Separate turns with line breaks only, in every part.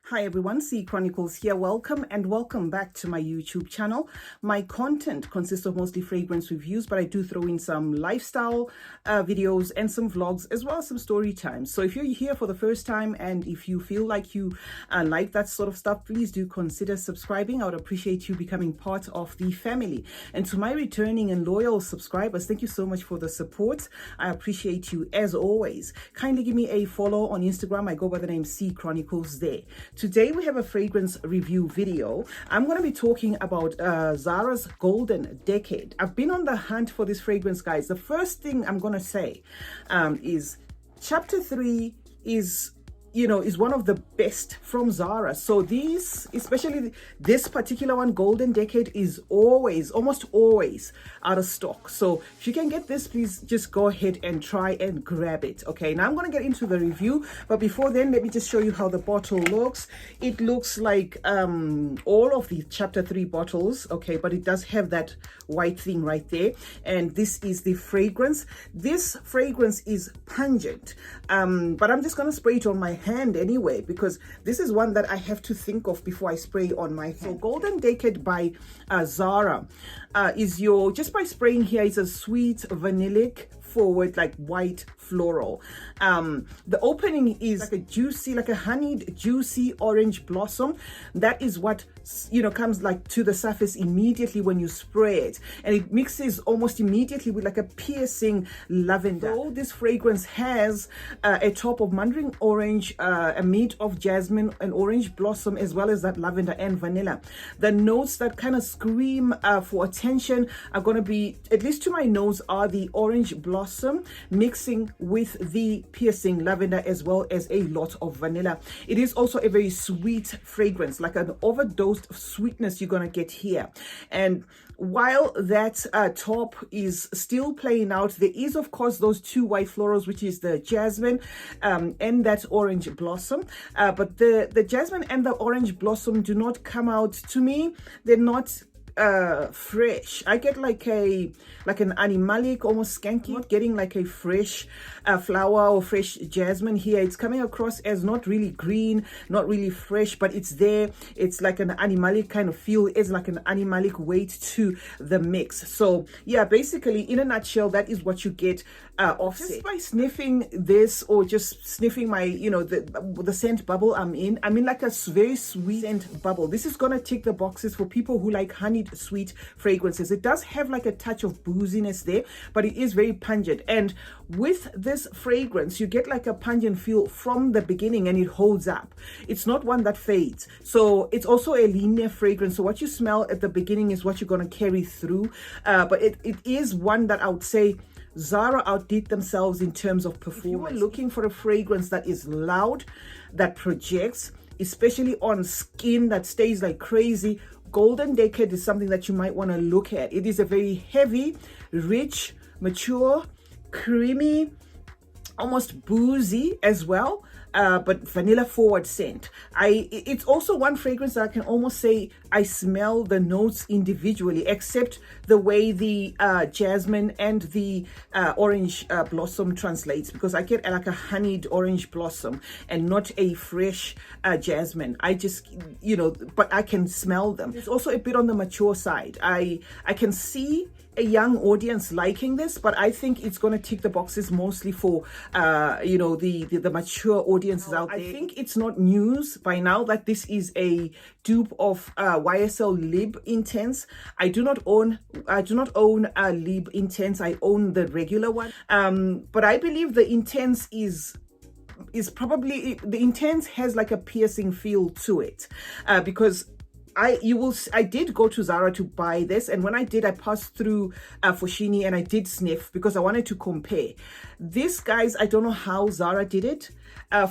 Hi everyone, CeeChronicles here. Welcome and welcome back to my YouTube channel. My content consists of mostly fragrance reviews, but I do throw in some lifestyle videos and some vlogs, as well as some story times. So if you're here for the first time and if you feel like you like that sort of stuff, please do consider subscribing. I would appreciate you becoming part of the family. And to my returning and loyal subscribers, thank you so much for the support. I appreciate you as always. Kindly give me a follow on Instagram. I go by the name CeeChronicles there. Today we have a fragrance review video. I'm going to be talking about Zara's Golden Decade. I've been on the hunt for this fragrance, guys. The first thing I'm going to say is Chapter 3 is one of the best from Zara. So these, especially this particular one, Golden Decade, is almost always out of stock. So if you can get this, please just go ahead and try and grab it. Okay, now I'm going to get into the review, but before then, let me just show you how the bottle looks. It looks like all of the Chapter 3 bottles, okay, but it does have that white thing right there. And this is the fragrance. This fragrance is pungent, but I'm just going to spray it on my hand anyway, because this is one that I have to think of before I spray on my hand. So Golden Decade by Zara is just by spraying here, it's a sweet vanillic forward, like white floral. The opening is like a juicy, like a honeyed juicy orange blossom. That is what comes like to the surface immediately when you spray it, and it mixes almost immediately with like a piercing lavender. So this fragrance has a top of mandarin orange, a mid of jasmine and orange blossom, as well as that lavender and vanilla. The notes that kind of scream for attention are going to be, at least to my nose, are the orange blossom mixing with the piercing lavender, as well as a lot of vanilla. It is also a very sweet fragrance, like an overdose of sweetness you're gonna get here. And while that top is still playing out, there is of course those two white florals, which is the jasmine and that orange blossom, but the jasmine and the orange blossom do not come out, to me they're not fresh. I get like an animalic, almost skanky. I'm not getting like a fresh flower or fresh jasmine here. It's coming across as not really green, not really fresh, but it's there. It's like an animalic kind of feel. It's like an animalic weight to the mix. So yeah, basically in a nutshell, that is what you get offset. Just by sniffing this, or just sniffing my the scent bubble I'm in like a very sweet scent bubble. This is gonna tick the boxes for people who like honeyed sweet fragrances. It does have like a touch of booziness there, but it is very pungent. And with this fragrance, you get like a pungent feel from the beginning, and it holds up. It's not one that fades. So it's also a linear fragrance. So what you smell at the beginning is what you're going to carry through. But it is one that I would say Zara outdid themselves in terms of performance. If you are looking for a fragrance that is loud, that projects, especially on skin that stays like crazy, Golden Decade is something that you might want to look at. It is a very heavy, rich, mature, creamy, almost boozy as well, but vanilla forward scent. It's also one fragrance that I can almost say I smell the notes individually, except the way the jasmine and the orange blossom translates, because I get like a honeyed orange blossom and not a fresh jasmine. I just but I can smell them. It's also a bit on the mature side. I can see a young audience liking this, but I think it's going to tick the boxes mostly for the mature audiences out there. I think it's not news by now that this is a dupe of YSL Lib Intense. I do not own Lib Intense. I own the regular one, but I believe the Intense is probably, the Intense has like a piercing feel to it, because I did go to Zara to buy this, and when I did, I passed through Foschini and I did sniff because I wanted to compare. This, guys, I don't know how Zara did it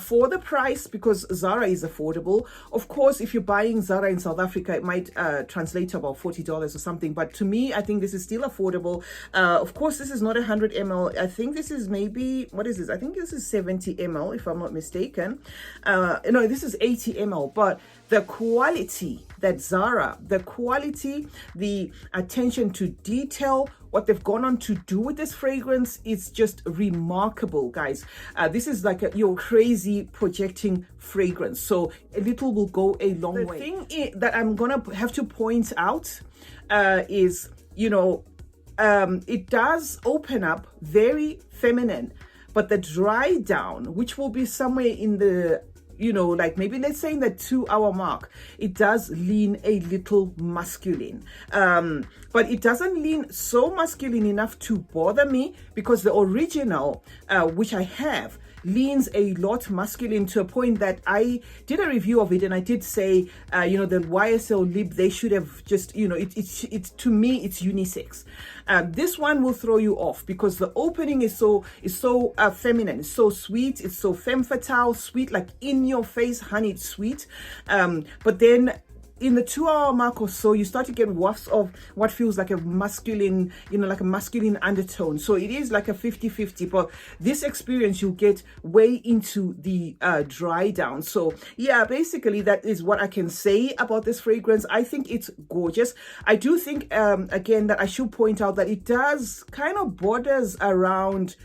for the price, because Zara is affordable. Of course, if you're buying Zara in South Africa, it might translate to about $40 or something, but to me, I think this is still affordable. Of course, this is not 100 ml. I think this is maybe, what is this? I think this is 70 ml, if I'm not mistaken. No, this is 80 ml, but the quality that Zara, the quality, the attention to detail, what they've gone on to do with this fragrance is just remarkable, guys. This is like your crazy projecting fragrance, so a little will go a long way. The thing that I'm gonna have to point out is, you know, it does open up very feminine, but the dry down, which will be somewhere in the, you know, like maybe let's say in the 2-hour mark, it does lean a little masculine, but it doesn't lean so masculine enough to bother me, because the original, which I have, leans a lot masculine to a point that I did a review of it, and I did say, you know, the YSL lip, they should have just, you know, it's to me, it's unisex. This one will throw you off because the opening is so feminine, it's so sweet, it's so femme fatale, sweet, like in your face, honey, it's sweet. But then in the 2-hour mark or so, you start to get wafts of what feels like a masculine, you know, like a masculine undertone. So it is like a 50-50, but this experience you'll get way into the dry down. So yeah, basically that is what I can say about this fragrance. I think it's gorgeous. I do think, again, that I should point out that it does kind of borders around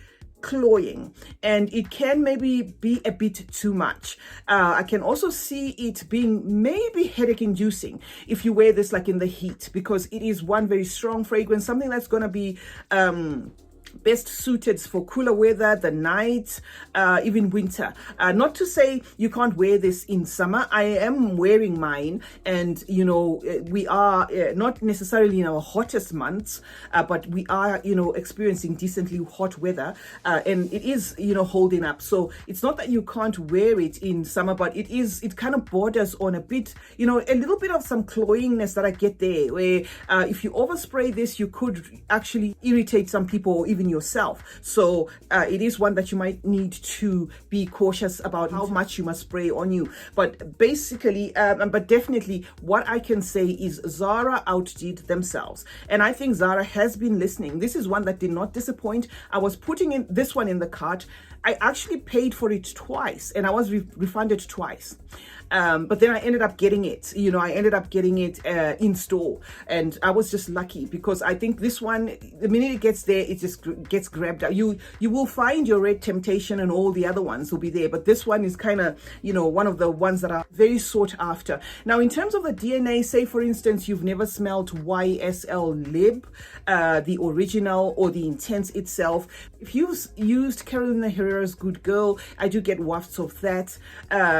cloying, and it can maybe be a bit too much. I can also see it being maybe headache inducing if you wear this like in the heat, because it is one very strong fragrance, something that's going to be best suited for cooler weather, the night, even winter. Not to say you can't wear this in summer. I am wearing mine, and you know, we are not necessarily in our hottest months, but we are, you know, experiencing decently hot weather, and it is, you know, holding up. So it's not that you can't wear it in summer, but it kind of borders on a bit, you know, a little bit of some cloyingness that I get there, where if you overspray this, you could actually irritate some people or even yourself. So it is one that you might need to be cautious about how much you must spray on you. But basically, but definitely what I can say is Zara outdid themselves, and I think Zara has been listening. This is one that did not disappoint. I was putting in this one in the cart. I actually paid for it twice, and I was refunded twice. But then I ended up getting it, you know, I ended up getting it in store, and I was just lucky, because I think this one, the minute it gets there, it just gets grabbed out. You will find your Red Temptation and all the other ones will be there, but this one is kind of, you know, one of the ones that are very sought after. Now, in terms of the DNA, say for instance, you've never smelled YSL Lib, the original or the Intense itself. If you've used Carolina Herrera's Good Girl, I do get wafts of that.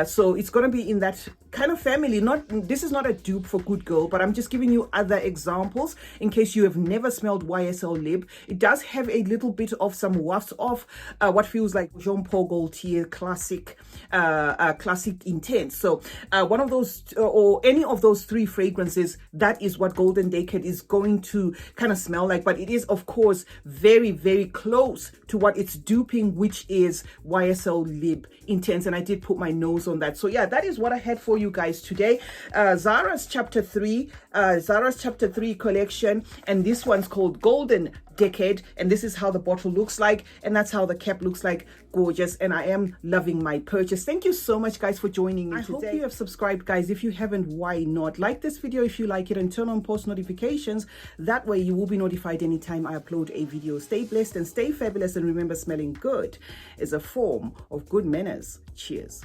So it's going to be in that kind of family. This is not a dupe for Good Girl, but I'm just giving you other examples in case you have never smelled YSL Lib. It does have a little bit of some wafts of what feels like Jean Paul Gaultier classic Intense. So one of those, or any of those three fragrances, that is what Golden Decade is going to kind of smell like. But it is, of course, very, very close to what it's duping, which is YSL Lib Intense. And I did put my nose on that. So yeah, that is what I had for you guys today. Zara's chapter 3 collection, and this one's called Golden Decade, and this is how the bottle looks like, and that's how the cap looks like. Gorgeous, and I am loving my purchase. Thank you so much, guys, for joining me today. I hope you have subscribed, guys. If you haven't, why not? Like this video if you like it, and turn on post notifications. That way you will be notified anytime I upload a video. Stay blessed and stay fabulous, and remember, smelling good is a form of good manners. Cheers.